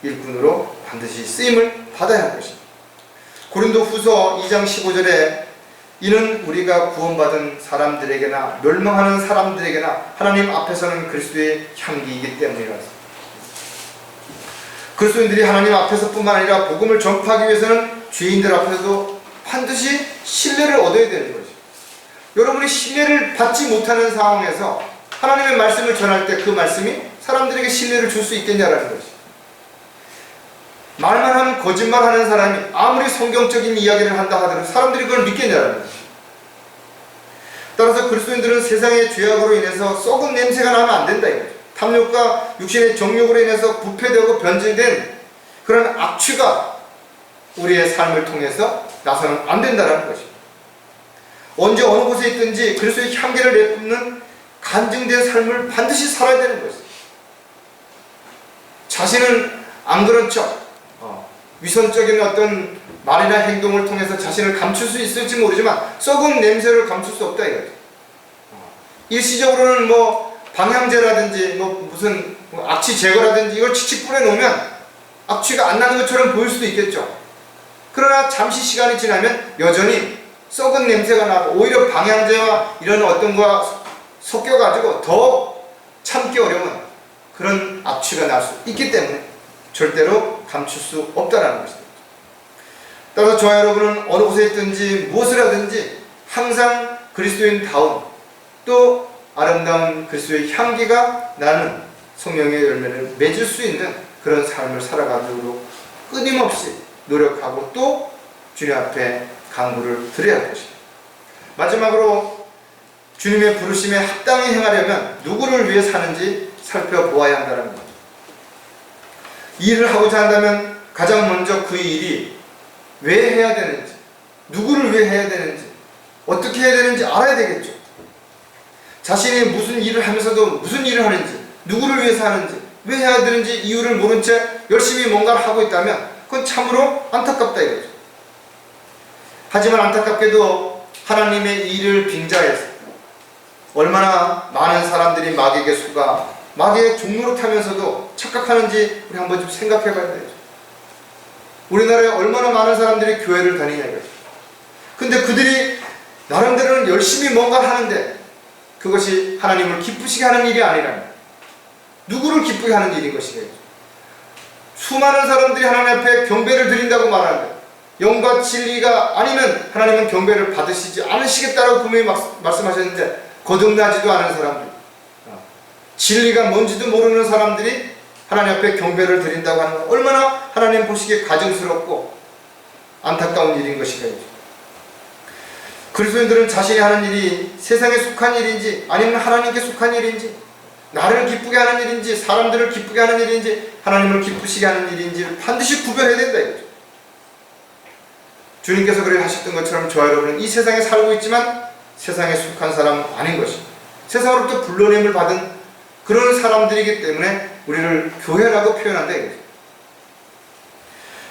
일꾼으로 반드시 쓰임을 받아야 할 것입니다. 고린도후서 2장 15절에 이는 우리가 구원받은 사람들에게나 멸망하는 사람들에게나 하나님 앞에서는 그리스도의 향기이기 때문이라서, 그리스도인들이 하나님 앞에서뿐만 아니라 복음을 전파하기 위해서는 죄인들 앞에서도 반드시 신뢰를 얻어야 되는 것이죠. 여러분이 신뢰를 받지 못하는 상황에서 하나님의 말씀을 전할 때 그 말씀이 사람들에게 신뢰를 줄 수 있겠냐라는 것이죠. 말만 하면 거짓말하는 사람이 아무리 성경적인 이야기를 한다 하더라도 사람들이 그걸 믿겠냐라는 것이죠. 따라서 그리스도인들은 세상의 죄악으로 인해서 썩은 냄새가 나면 안 된다 이거죠. 탐욕과 육신의 정욕으로 인해서 부패되고 변질된 그런 악취가 우리의 삶을 통해서 나서는 안 된다는 것입니다. 언제 어느 곳에 있든지 그리스도의 향기를 내뿜는 간증된 삶을 반드시 살아야 되는 것입니다. 자신은 안 그런 척 위선적인 어떤 말이나 행동을 통해서 자신을 감출 수 있을지 모르지만 썩은 냄새를 감출 수 없다 이거죠. 일시적으로는 방향제라든지 무슨 악취 제거라든지 이걸 칙칙 뿌려놓으면 악취가 안 나는 것처럼 보일 수도 있겠죠. 그러나 잠시 시간이 지나면 여전히 썩은 냄새가 나고 오히려 방향제와 이런 어떤 거와 섞여가지고 더 참기 어려운 그런 악취가 날 수 있기 때문에 절대로 감출 수 없다는 것입니다. 따라서 저와 여러분은 어느 곳에 있든지 무엇을 하든지 항상 그리스도인다운 또 아름다운 그리스도의 향기가 나는 성령의 열매를 맺을 수 있는 그런 삶을 살아가도록 끊임없이 노력하고 또 주님 앞에 간구를 드려야 할 것입니다. 마지막으로 주님의 부르심에 합당히 행하려면 누구를 위해 사는지 살펴보아야 한다는 것. 일을 하고자 한다면 가장 먼저 그 일이 왜 해야 되는지, 누구를 위해 해야 되는지, 어떻게 해야 되는지 알아야 되겠죠. 자신이 무슨 일을 하면서도 무슨 일을 하는지, 누구를 위해서 하는지, 왜 해야 되는지 이유를 모른 채 열심히 뭔가를 하고 있다면 그건 참으로 안타깝다 이거죠. 하지만 안타깝게도 하나님의 일을 빙자해서 얼마나 많은 사람들이 마귀에게 속아 마귀의 종로로 타면서도 착각하는지 우리 한번 좀 생각해 봐야 되죠. 우리나라에 얼마나 많은 사람들이 교회를 다니냐 이거죠. 근데 그들이 나름대로는 열심히 뭔가를 하는데 그것이 하나님을 기쁘시게 하는 일이 아니라면 누구를 기쁘게 하는 일인 것이겠죠. 수많은 사람들이 하나님 앞에 경배를 드린다고 말하는데 영과 진리가 아니면 하나님은 경배를 받으시지 않으시겠다라고 분명히 말씀하셨는데 거듭나지도 않은 사람들, 진리가 뭔지도 모르는 사람들이 하나님 앞에 경배를 드린다고 하는 건 얼마나 하나님 보시기에 가증스럽고 안타까운 일인 것인가요. 그리스도인들은 자신이 하는 일이 세상에 속한 일인지 아니면 하나님께 속한 일인지, 나를 기쁘게 하는 일인지 사람들을 기쁘게 하는 일인지 하나님을 기쁘시게 하는 일인지를 반드시 구별해야 된다 이거죠. 주님께서 그렇게 하셨던 것처럼 저와 여러분은 이 세상에 살고 있지만 세상에 속한 사람 아닌 것입니다. 세상으로부터 불러냄을 받은 그런 사람들이기 때문에 우리를 교회라고 표현한다 이거죠.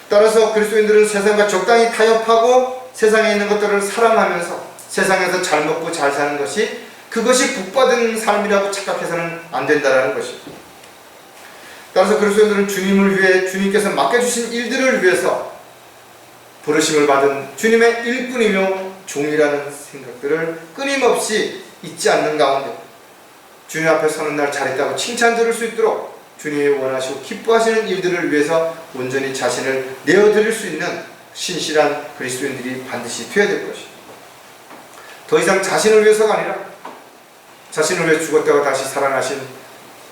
따라서 그리스도인들은 세상과 적당히 타협하고 세상에 있는 것들을 사랑하면서 세상에서 잘 먹고 잘 사는 것이 그것이 복받은 삶이라고 착각해서는 안 된다는 것입니다. 따라서 그리스도인들은 주님을 위해 주님께서 맡겨주신 일들을 위해서 부르심을 받은 주님의 일꾼이며 종이라는 생각들을 끊임없이 잊지 않는 가운데 주님 앞에 서는 날 잘했다고 칭찬 들을 수 있도록 주님이 원하시고 기뻐하시는 일들을 위해서 온전히 자신을 내어드릴 수 있는 신실한 그리스도인들이 반드시 되어야 될 것입니다. 더 이상 자신을 위해서가 아니라 자신을 위해 죽었다가 다시 살아나신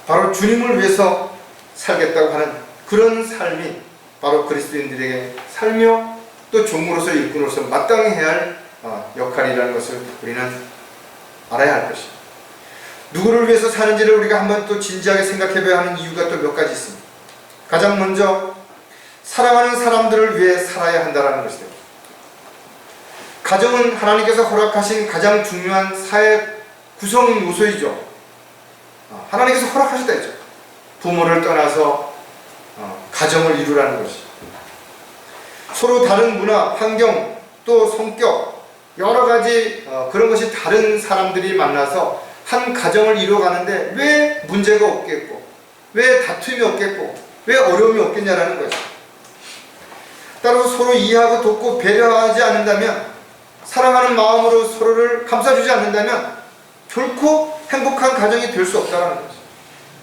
바로 주님을 위해서 살겠다고 하는 그런 삶이 바로 그리스도인들에게 살며 또 종으로서 일꾼으로서 마땅히 해야 할 역할이라는 것을 우리는 알아야 할 것입니다. 누구를 위해서 사는지를 우리가 한번 또 진지하게 생각해 봐야 하는 이유가 또 몇 가지 있습니다. 가장 먼저 사랑하는 사람들을 위해 살아야 한다는 것입니다. 가정은 하나님께서 허락하신 가장 중요한 사회 구성 요소이죠. 하나님께서 허락하셨다 했죠. 부모를 떠나서 가정을 이루라는 것이. 서로 다른 문화, 환경, 또 성격, 여러 가지 그런 것이 다른 사람들이 만나서 한 가정을 이루어가는데 왜 문제가 없겠고, 왜 다툼이 없겠고, 왜 어려움이 없겠냐라는 것이. 따라서 서로 이해하고 돕고 배려하지 않는다면, 사랑하는 마음으로 서로를 감싸주지 않는다면 결코 행복한 가정이 될 수 없다는 거죠.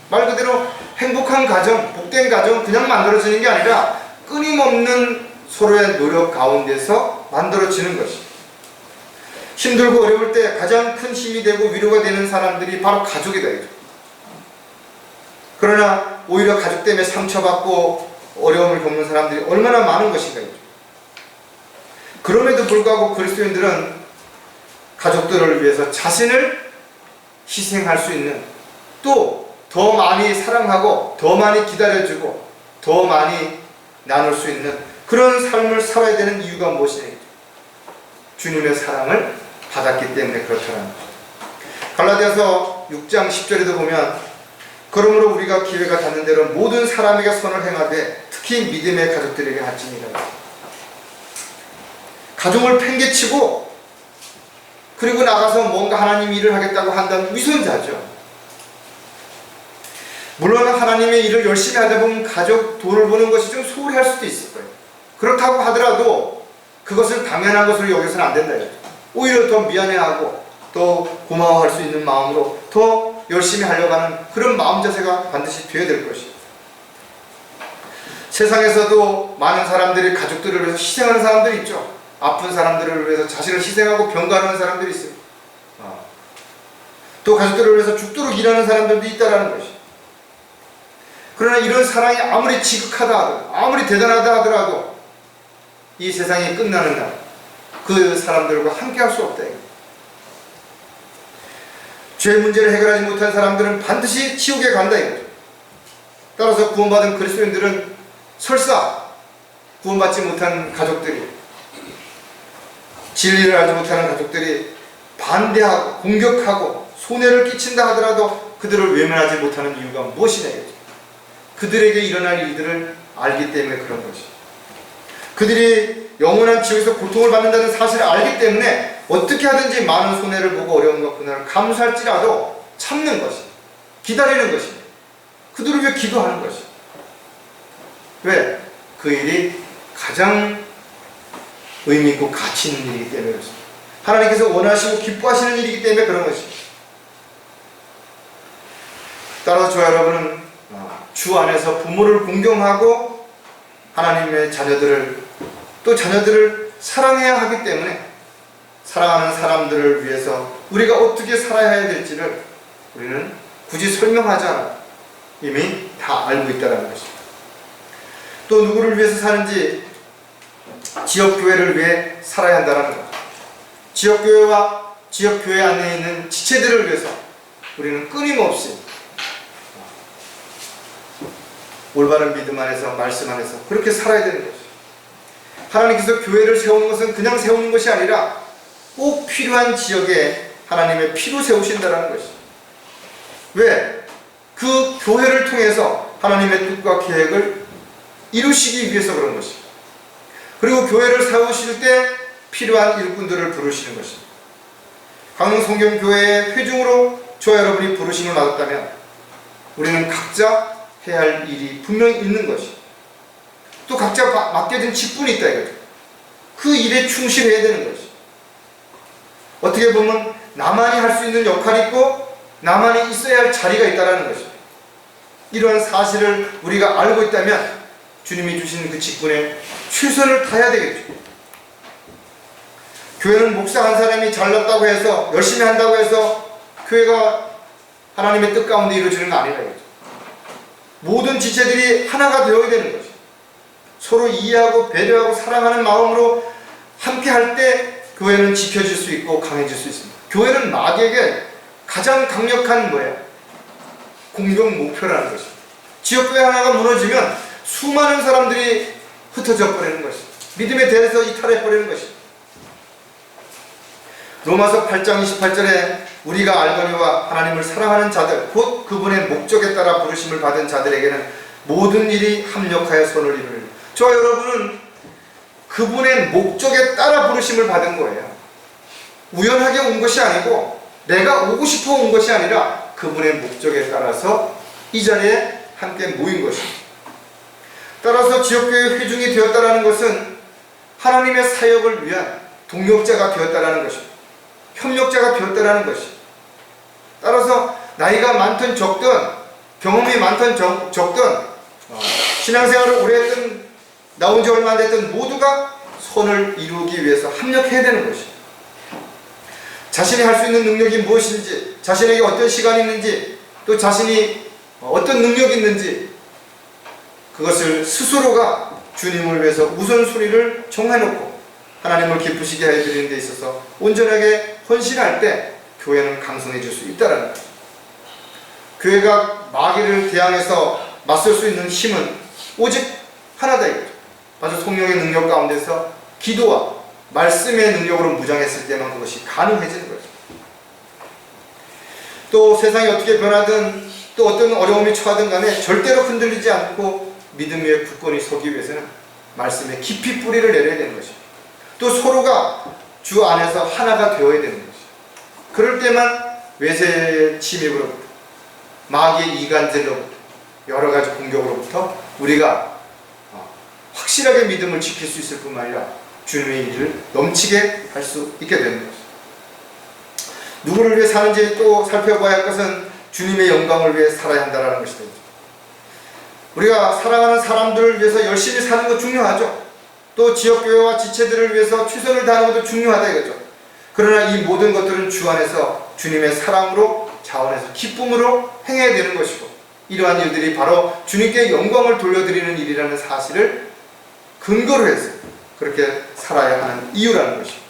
말 그대로 행복한 가정, 복된 가정 그냥 만들어지는 게 아니라 끊임없는 서로의 노력 가운데서 만들어지는 것이. 힘들고 어려울 때 가장 큰 힘이 되고 위로가 되는 사람들이 바로 가족이다. 그러나 오히려 가족 때문에 상처받고 어려움을 겪는 사람들이 얼마나 많은 것인가. 그럼에도 불구하고 그리스도인들은 가족들을 위해서 자신을 희생할 수 있는, 또 더 많이 사랑하고 더 많이 기다려주고 더 많이 나눌 수 있는 그런 삶을 살아야 되는 이유가 무엇이냐. 주님의 사랑을 받았기 때문에 그렇다는 거죠. 갈라디아서 6장 10절에도 보면, 그러므로 우리가 기회가 닿는 대로 모든 사람에게 선을 행하되 특히 믿음의 가족들에게 할지니라. 가정을 팽개치고 그리고 나가서 뭔가 하나님 일을 하겠다고 한다면 위선자죠. 물론 하나님의 일을 열심히 하다 보면 가족 돈을 버는 것이 좀 소홀히 할 수도 있을 거예요. 그렇다고 하더라도 그것을 당연한 것으로 여기서는 안 된다. 오히려 더 미안해하고 더 고마워할 수 있는 마음으로 더 열심히 하려고 하는 그런 마음 자세가 반드시 되어야 될 것이에요. 세상에서도 많은 사람들이 가족들을 위해서 희생하는 사람들이 있죠. 아픈 사람들을 위해서 자신을 희생하고 병가하는 사람들이 있습니다. 또 가족들을 위해서 죽도록 일하는 사람들도 있다는 것이. 그러나 이런 사랑이 아무리 지극하다 하더라도, 아무리 대단하다 하더라도 이 세상이 끝나는 날 그 사람들과 함께 할 수 없다. 죄 문제를 해결하지 못한 사람들은 반드시 지옥에 간다 이거죠. 따라서 구원받은 그리스도인들은 설사 구원받지 못한 가족들이, 진리를 알지 못하는 가족들이 반대하고 공격하고 손해를 끼친다 하더라도 그들을 외면하지 못하는 이유가 무엇이냐 이거죠. 그들에게 일어날 일들을 알기 때문에 그런 것이. 그들이 영원한 지옥에서 고통을 받는다는 사실을 알기 때문에 어떻게 하든지 많은 손해를 보고 어려움과 고난을 감수할지라도 참는 것이, 기다리는 것이, 그들을 위해 기도하는 것이. 왜? 그 일이 가장 의미 있고 가치 있는 일이기 때문에 그렇습니다. 하나님께서 원하시고 기뻐하시는 일이기 때문에 그런 것입니다. 따라서 저와 여러분은 주 안에서 부모를 공경하고 하나님의 자녀들을, 또 자녀들을 사랑해야 하기 때문에 사랑하는 사람들을 위해서 우리가 어떻게 살아야 될지를 우리는 굳이 설명하지 않아 이미 다 알고 있다는 것입니다. 또 누구를 위해서 사는지 지역교회를 위해 살아야 한다는 것. 지역교회와 지역교회 안에 있는 지체들을 위해서 우리는 끊임없이 올바른 믿음 안에서, 말씀 안에서 그렇게 살아야 되는 것이죠. 하나님께서 교회를 세우는 것은 그냥 세우는 것이 아니라 꼭 필요한 지역에 하나님의 피로 세우신다는 것이죠. 왜? 그 교회를 통해서 하나님의 뜻과 계획을 이루시기 위해서 그런 것이죠. 그리고 교회를 세우실 때 필요한 일꾼들을 부르시는 것입니다. 강릉성경교회의 회중으로 저와 여러분이 부르심을 받았다면 우리는 각자 해야 할 일이 분명히 있는 것이, 또 각자 맡겨진 직분이 있다 이거죠. 그 일에 충실해야 되는 것이. 어떻게 보면 나만이 할 수 있는 역할이 있고 나만이 있어야 할 자리가 있다는 것입니다. 이러한 사실을 우리가 알고 있다면 주님이 주신 그 직분에 최선을 다해야 되겠죠. 교회는 목사 한 사람이 잘났다고 해서, 열심히 한다고 해서 교회가 하나님의 뜻 가운데 이루어지는 거 아니라 이거죠. 모든 지체들이 하나가 되어야 되는 것이. 서로 이해하고 배려하고 사랑하는 마음으로 함께 할 때 교회는 지켜질 수 있고 강해질 수 있습니다. 교회는 마귀에게 가장 강력한 공격 목표라는 것입니다. 지역교회 하나가 무너지면 수많은 사람들이 흩어져 버리는 것입니다. 믿음에 대해서 이탈해 버리는 것입니다. 로마서 8장 28절에 우리가 알거니와 하나님을 사랑하는 자들 곧 그분의 목적에 따라 부르심을 받은 자들에게는 모든 일이 합력하여 선을 이루리라. 저와 여러분은 그분의 목적에 따라 부르심을 받은 거예요. 우연하게 온 것이 아니고 내가 오고 싶어 온 것이 아니라 그분의 목적에 따라서 이 자리에 함께 모인 것입니다. 따라서 지역교회 회중이 되었다는 것은 하나님의 사역을 위한 동력자가 되었다는 것입니다. 협력자가 되었다는 것입니다. 따라서 나이가 많든 적든 경험이 많든 적든 신앙생활을 오래 했든 나온 지 얼마 안 됐든 모두가 선을 이루기 위해서 합력해야 되는 것입니다. 자신이 할 수 있는 능력이 무엇인지, 자신에게 어떤 시간이 있는지, 또 자신이 어떤 능력이 있는지 그것을 스스로가 주님을 위해서 우선순위를 정해놓고 하나님을 기쁘시게 해드리는 데 있어서 온전하게 헌신할 때 교회는 강성해질 수 있다는 거예요. 교회가 마귀를 대항해서 맞설 수 있는 힘은 오직 하나다 이거죠. 바로 성령의 능력 가운데서 기도와 말씀의 능력으로 무장했을 때만 그것이 가능해지는 거죠. 또 세상이 어떻게 변하든 또 어떤 어려움이 처하든 간에 절대로 흔들리지 않고 믿음 위에 굳건히 서기 위해서는 말씀에 깊이 뿌리를 내려야 되는 것입니다. 또 서로가 주 안에서 하나가 되어야 되는 것입니다. 그럴 때만 외세의 침입으로부터 마귀의 이간질로부터 여러 가지 공격으로부터 우리가 확실하게 믿음을 지킬 수 있을 뿐만 아니라 주님의 일을 넘치게 할 수 있게 되는 것입니다. 누구를 위해 사는지 또 살펴봐야 할 것은 주님의 영광을 위해 살아야 한다는 것이다. 우리가 사랑하는 사람들을 위해서 열심히 사는 것 중요하죠. 또 지역교회와 지체들을 위해서 최선을 다하는 것도 중요하다 이거죠. 그러나 이 모든 것들은 주 안에서 주님의 사랑으로 자원해서 기쁨으로 행해야 되는 것이고 이러한 일들이 바로 주님께 영광을 돌려드리는 일이라는 사실을 근거로 해서 그렇게 살아야 하는 이유라는 것입니다.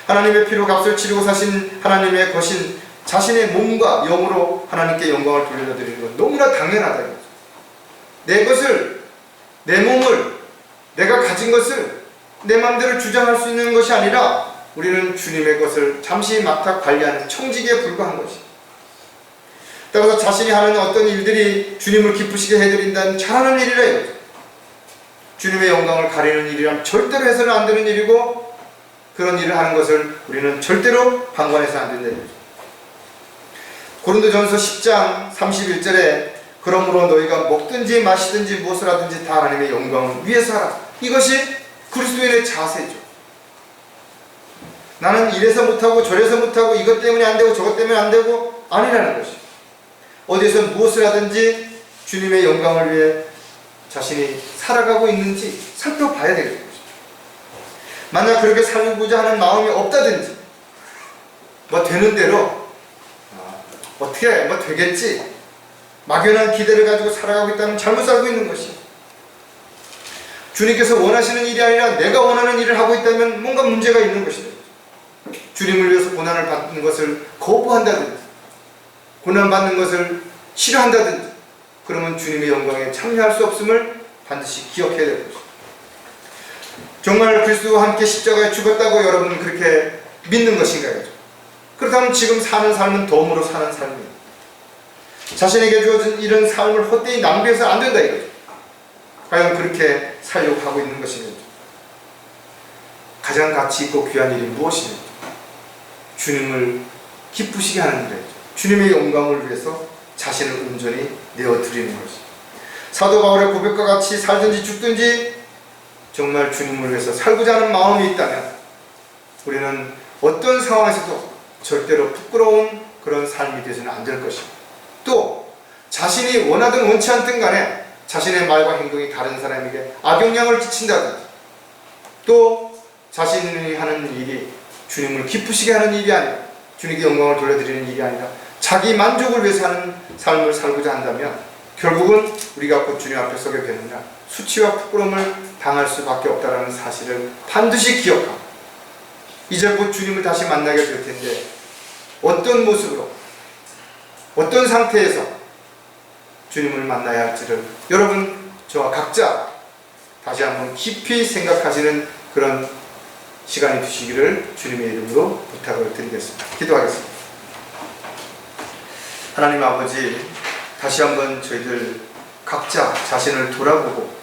하나님의 피로 값을 치르고 사신 하나님의 거신 자신의 몸과 영으로 하나님께 영광을 돌려드리는 건 너무나 당연하다 이거죠. 내 것을, 내 몸을, 내가 가진 것을 내 마음대로 주장할 수 있는 것이 아니라 우리는 주님의 것을 잠시 맡아 관리하는 청지기에 불과한 것입니다. 따라서 자신이 하는 어떤 일들이 주님을 기쁘시게 해드린다는 잘하는 일이라 이거죠. 주님의 영광을 가리는 일이란 절대로 해서는 안 되는 일이고 그런 일을 하는 것을 우리는 절대로 방관해서 안 된다 이거죠. 고린도전서 10장 31절에 그러므로 너희가 먹든지 마시든지 무엇을 하든지 다 하나님의 영광을 위해서 하라. 이것이 그리스도인의 자세죠. 나는 이래서 못하고 저래서 못하고 이것 때문에 안 되고 저것 때문에 안 되고 아니라는 것이. 어디서 무엇을 하든지 주님의 영광을 위해 자신이 살아가고 있는지 살펴봐야 되는 것입니다. 만약 그렇게 살고자 하는 마음이 없다든지 뭐 되는 대로 어떻게 뭐 되겠지 막연한 기대를 가지고 살아가고 있다면 잘못 살고 있는 것이. 주님께서 원하시는 일이 아니라 내가 원하는 일을 하고 있다면 뭔가 문제가 있는 것이다. 주님을 위해서 고난을 받는 것을 거부한다든지 고난받는 것을 싫어한다든지 그러면 주님의 영광에 참여할 수 없음을 반드시 기억해야 될 것입니다. 정말 그리스도와 함께 십자가에 죽었다고 여러분은 그렇게 믿는 것인가요? 그렇다면 지금 사는 삶은 덤으로 사는 삶입니다. 자신에게 주어진 이런 삶을 헛되이 낭비해서 안 된다 이거죠. 과연 그렇게 살려고 하고 있는 것입니까? 가장 가치 있고 귀한 일이 무엇입니까? 주님을 기쁘시게 하는 일이죠. 주님의 영광을 위해서 자신을 온전히 내어드리는 것입니다. 사도 바울의 고백과 같이 살든지 죽든지 정말 주님을 위해서 살고자 하는 마음이 있다면 우리는 어떤 상황에서도 절대로 부끄러운 그런 삶이 되서는 안 될 것입니다. 또 자신이 원하든 원치 않든 간에 자신의 말과 행동이 다른 사람에게 악영향을 끼친다든지 또 자신이 하는 일이 주님을 기쁘시게 하는 일이 아니라 주님께 영광을 돌려드리는 일이 아니라 자기 만족을 위해서 하는 삶을 살고자 한다면 결국은 우리가 곧 주님 앞에 서게 되느냐, 수치와 부끄러움을 당할 수밖에 없다는 사실을 반드시 기억하고 이제 곧 주님을 다시 만나게 될 텐데 어떤 모습으로, 어떤 상태에서 주님을 만나야 할지를 여러분 저와 각자 다시 한번 깊이 생각하시는 그런 시간이 되시기를 주님의 이름으로 부탁을 드리겠습니다. 기도하겠습니다. 하나님 아버지, 다시 한번 저희들 각자 자신을 돌아보고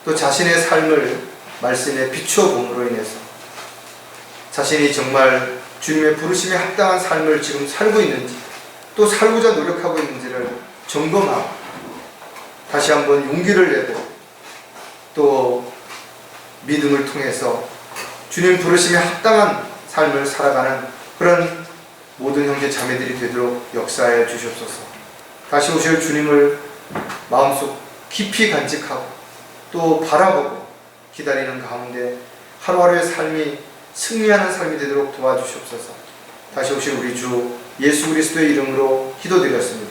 또 자신의 삶을 말씀에 비추어 봄으로 인해서 자신이 정말 주님의 부르심에 합당한 삶을 지금 살고 있는지 또 살고자 노력하고 있는지를 점검하고 다시 한번 용기를 내고 또 믿음을 통해서 주님 부르심에 합당한 삶을 살아가는 그런 모든 형제 자매들이 되도록 역사해 주시옵소서. 다시 오실 주님을 마음속 깊이 간직하고 또 바라보고 기다리는 가운데 하루하루의 삶이 승리하는 삶이 되도록 도와주시옵소서. 다시 오실 우리 주 예수 그리스도의 이름으로 기도드렸습니다.